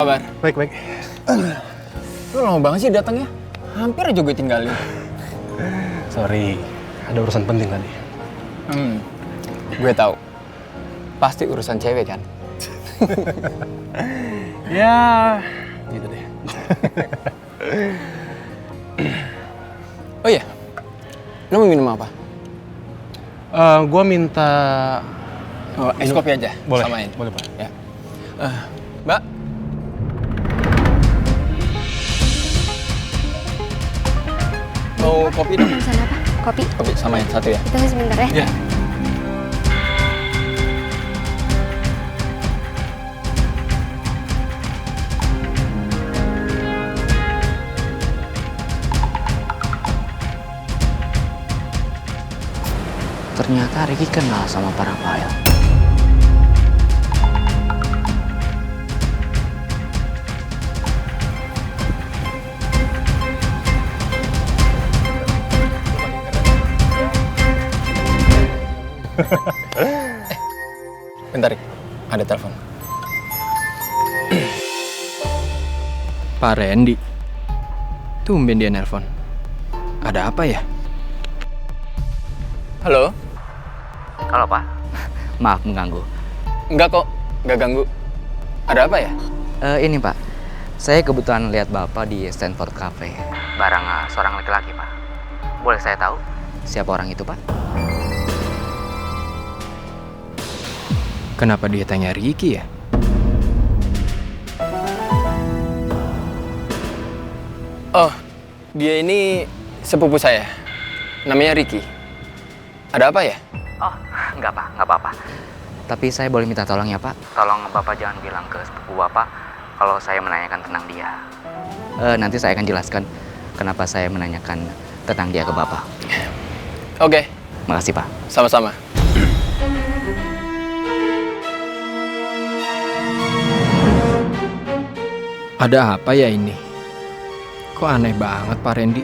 kabar? Baik. Lu lama banget sih datangnya. Hampir aja gue tinggalin. Sorry, ada urusan penting tadi. Gue tahu. Pasti urusan cewek kan? Ya, gitu deh. Oh iya, lu mau minum apa? Gua minta... Oh, es kopi aja, boleh, samain. boleh Pak. Ya. Mbak? Mau kopi dong? Pesan apa? Kopi? Kopi samain satu ya? Tunggu sebentar ya. Ya. Ternyata Ricky kenal sama para Rafael. Bentar, Rik. Ada telepon. Pak Randy. Tumben dia nelpon. Ada apa ya? Halo? Halo Pak, maaf mengganggu. Enggak kok, enggak ganggu. Ada apa ya? Ini Pak, saya kebetulan lihat Bapak di Stanford Cafe bareng seorang laki-laki Pak. Boleh saya tahu siapa orang itu Pak? Kenapa dia tanya Ricky ya? Oh, dia ini sepupu saya. Namanya Ricky. Ada apa ya? Oh, nggak apa-apa. Tapi saya boleh minta tolong ya Pak? Tolong Bapak jangan bilang ke sepupu Bapak kalau saya menanyakan tentang dia. Nanti saya akan jelaskan kenapa saya menanyakan tentang dia ke Bapak. Oke. Makasih Pak. Sama-sama. Ada apa ya ini? Kok aneh banget Pak Randy?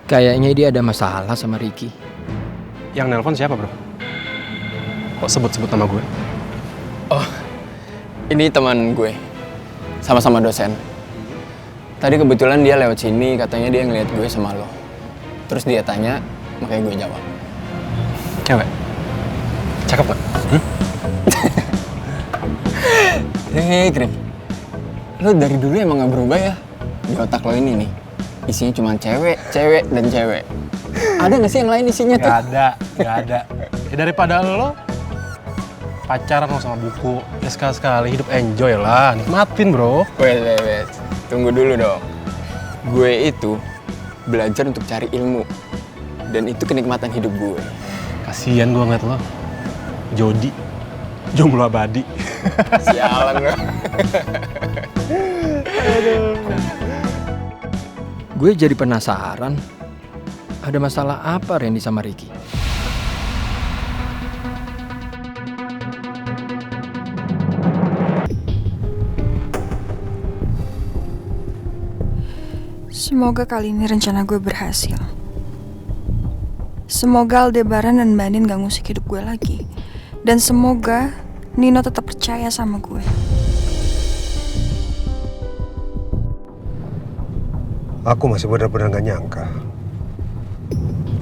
Kayaknya dia ada masalah sama Ricky. Yang nelpon siapa bro? Kok sebut-sebut nama gue? Oh, ini teman gue. Sama-sama dosen. Tadi kebetulan dia lewat sini, katanya dia ngeliat gue sama lo. Terus dia tanya, makanya gue jawab. Cewek? Cakep gak? Hei, Krim. Lo dari dulu emang gak berubah ya? Di otak lo ini nih, isinya cuma cewek, dan cewek. Ada gak sih yang lain isinya tuh? Gak ada. Ya daripada lo pacaran lo sama buku, ya sekali-sekali hidup enjoy lah, nikmatin bro. Wait. Tunggu dulu dong. Gue itu belajar untuk cari ilmu. Dan itu kenikmatan hidup gue. Kasian gue ngeliat lo, Jody, jomblo abadi. Sialan lo. Gue jadi penasaran. Ada masalah apa Randy sama Ricky? Semoga kali ini rencana gue berhasil. Semoga Aldebaran dan Mbak Andin gak ngusik hidup gue lagi. Dan semoga Nino tetap percaya sama gue. Aku masih benar-benar gak nyangka.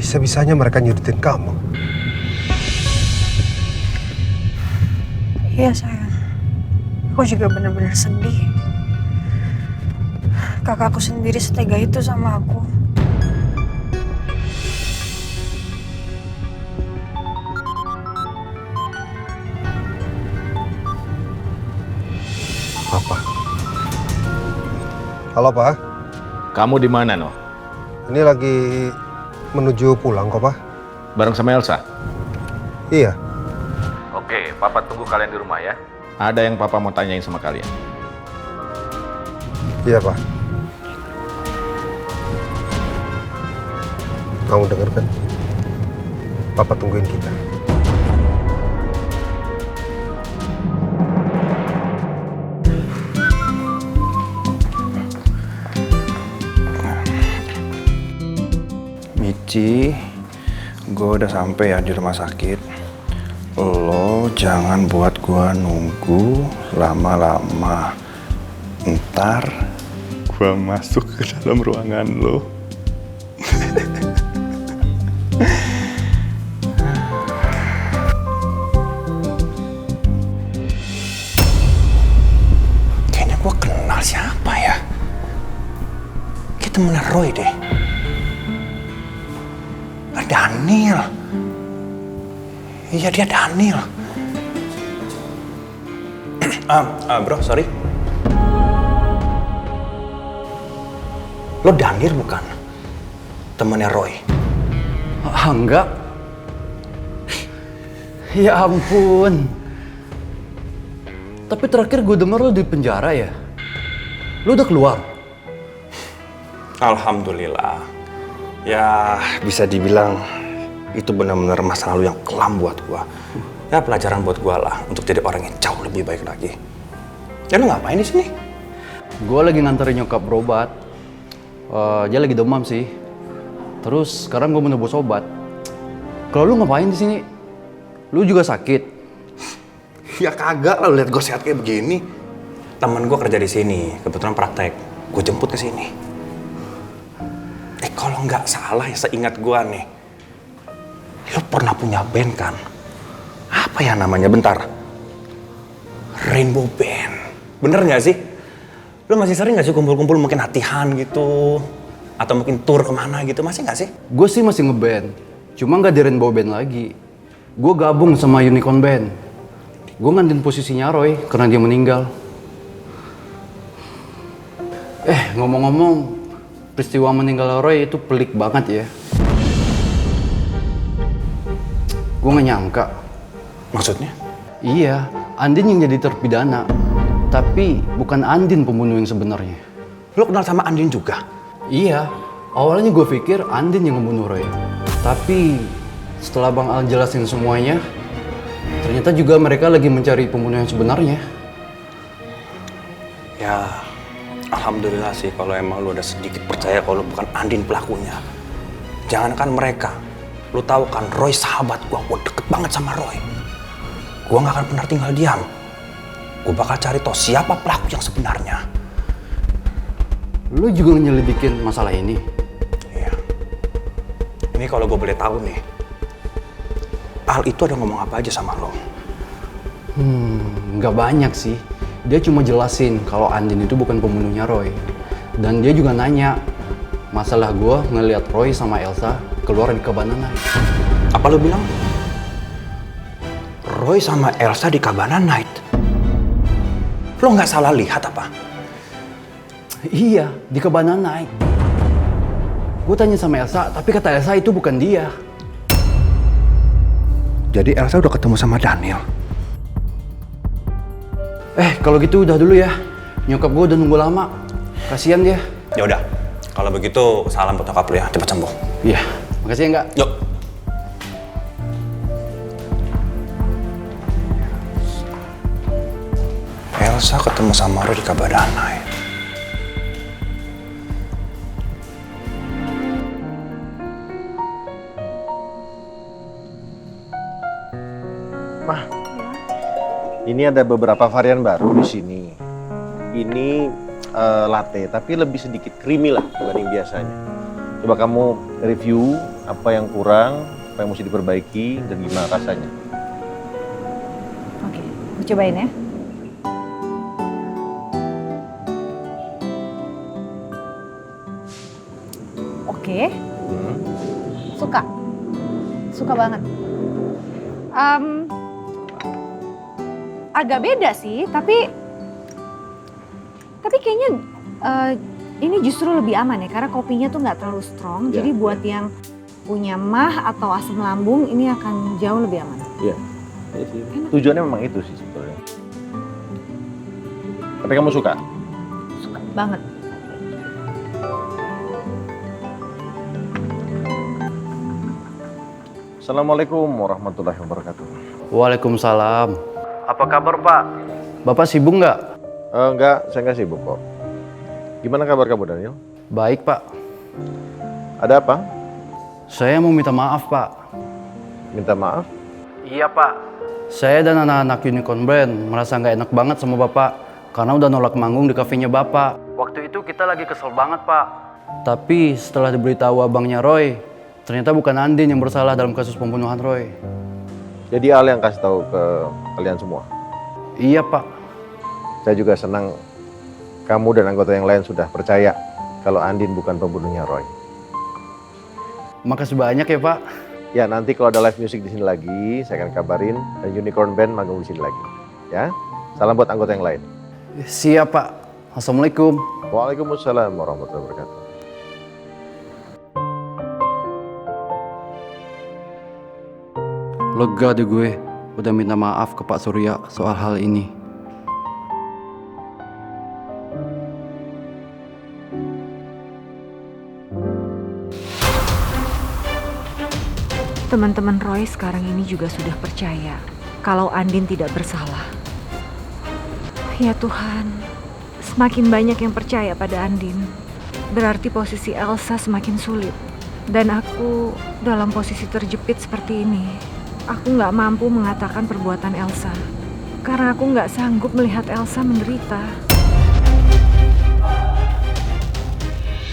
Bisa-bisanya mereka nyudutin kamu. Iya sayang. Aku juga benar-benar sedih. Kakakku sendiri setega itu sama aku. Apa? Halo Pak, Kamu di mana, Noh? ini lagi menuju pulang kok Pak. Bareng sama Elsa? Iya. Oke, Papa tunggu kalian di rumah ya. Ada yang Papa mau tanyain sama kalian. Iya Pak. Kamu denger kan? Papa tungguin kita. Michi, gue udah sampai ya di rumah sakit. Lo jangan buat gue nunggu lama-lama. ntar gue masuk ke dalam ruangan lo. Kayaknya gue kenal siapa ya? Kayak temennya Roy deh. Daniel. Iya, dia Daniel. Bro, sorry. Lo Daniel bukan? Temennya Roy? Enggak. Ya ampun. Tapi terakhir gue denger lo di penjara ya? Lo udah keluar? Alhamdulillah. Ya, bisa dibilang itu benar-benar masa lalu yang kelam buat gua. Ya, pelajaran buat gua lah untuk jadi orang yang jauh lebih baik lagi. Ya, lu ngapain di sini? Gue lagi nganterin nyokap berobat. Dia lagi demam sih. Terus sekarang gue mau nebus obat. Kalau lu ngapain di sini? Lu juga sakit? Ya kagak lah, lihat gua sehat kayak begini. Temen gua kerja di sini, kebetulan praktek. Gua jemput ke sini. Kalau nggak salah ya seingat gua nih, lo pernah punya band kan? Apa ya namanya? Bentar. Rainbow Band. Bener nggak sih? Lo masih sering nggak sih kumpul-kumpul mungkin latihan gitu? Atau mungkin tour kemana gitu, masih nggak sih? Gue sih masih ngeband. Cuma nggak di Rainbow Band lagi. Gue gabung sama Unicorn Band. Gue ngantin posisinya Roy karena dia meninggal. Ngomong-ngomong, peristiwa meninggal Roy itu pelik banget ya. Gue gak nyangka. Maksudnya? Iya, Andin yang jadi terpidana. Tapi bukan Andin pembunuh yang sebenarnya. Lo kenal sama Andin juga? Iya, awalnya gue pikir Andin yang membunuh Roy. Tapi setelah Bang Al jelasin semuanya, ternyata juga mereka lagi mencari pembunuh yang sebenarnya. Ya, alhamdulillah sih kalau emang lo udah sedikit percaya kalau bukan Andin pelakunya. Jangankan mereka, lo tahu kan Roy sahabat gua deket banget sama Roy. Gua nggak akan pernah tinggal diam. Gua bakal cari tahu siapa pelaku yang sebenarnya. Lu juga nyelidikin masalah ini? Iya. Ini kalau gue boleh tahu nih, Al itu ada ngomong apa aja sama lo? Nggak banyak sih. Dia cuma jelasin kalau Andin itu bukan pembunuhnya Roy. Dan dia juga nanya masalah gue ngelihat Roy sama Elsa keluar di Cabana Night. Apa lo bilang? Roy sama Elsa di Cabana Night? Lo nggak salah lihat apa? Iya, di Cabana Night. Gue tanya sama Elsa, tapi kata Elsa itu bukan dia. Jadi Elsa udah ketemu sama Daniel? Kalau gitu udah dulu ya. Nyokap gue udah nunggu lama. Kasian dia. Ya udah, kalau begitu salam buat nyokap lo ya, cepat sembuh. Iya, makasih ya enggak. Yuk. Elsa ketemu sama Roy di Cabana Night. Ini ada beberapa varian baru di sini. Ini latte, tapi lebih sedikit creamy lah dibanding biasanya. Coba kamu review apa yang kurang, apa yang mesti diperbaiki, dan gimana rasanya. Oke, aku cobain ya. Oke. Suka banget. Agak beda sih, tapi kayaknya ini justru lebih aman ya, karena kopinya tuh nggak terlalu strong. Ya, jadi buat yang punya mah atau asam lambung ini akan jauh lebih aman. Iya. Tujuannya memang itu sih sebetulnya. Tapi kamu suka? Suka banget. Assalamualaikum warahmatullahi wabarakatuh. Waalaikumsalam. Apa kabar Pak? Bapak sibuk nggak? Enggak, saya nggak sibuk kok. Gimana kabar kamu, Daniel? Baik Pak. Ada apa? Saya mau minta maaf Pak. Minta maaf? Iya Pak. Saya dan anak-anak Unicorn Brand merasa nggak enak banget sama Bapak karena udah nolak manggung di kafenya Bapak. Waktu itu kita lagi kesel banget, Pak. Tapi setelah diberitahu abangnya Roy, ternyata bukan Andin yang bersalah dalam kasus pembunuhan Roy. Jadi Al yang kasih tahu ke kalian semua? Iya, Pak. Saya juga senang kamu dan anggota yang lain sudah percaya kalau Andin bukan pembunuhnya Roy. Makasih banyak ya, Pak. Ya, nanti kalau ada live music di sini lagi, saya akan kabarin dan Unicorn Band manggung di sini lagi. Ya, salam buat anggota yang lain. Siap, Pak. Assalamualaikum. Waalaikumsalam warahmatullahi wabarakatuh. Lega deh gue udah minta maaf ke Pak Surya soal hal ini. Teman-teman Roy sekarang ini juga sudah percaya kalau Andin tidak bersalah. Ya Tuhan, semakin banyak yang percaya pada Andin, berarti posisi Elsa semakin sulit. Dan aku dalam posisi terjepit seperti ini. Aku nggak mampu mengatakan perbuatan Elsa, karena aku nggak sanggup melihat Elsa menderita.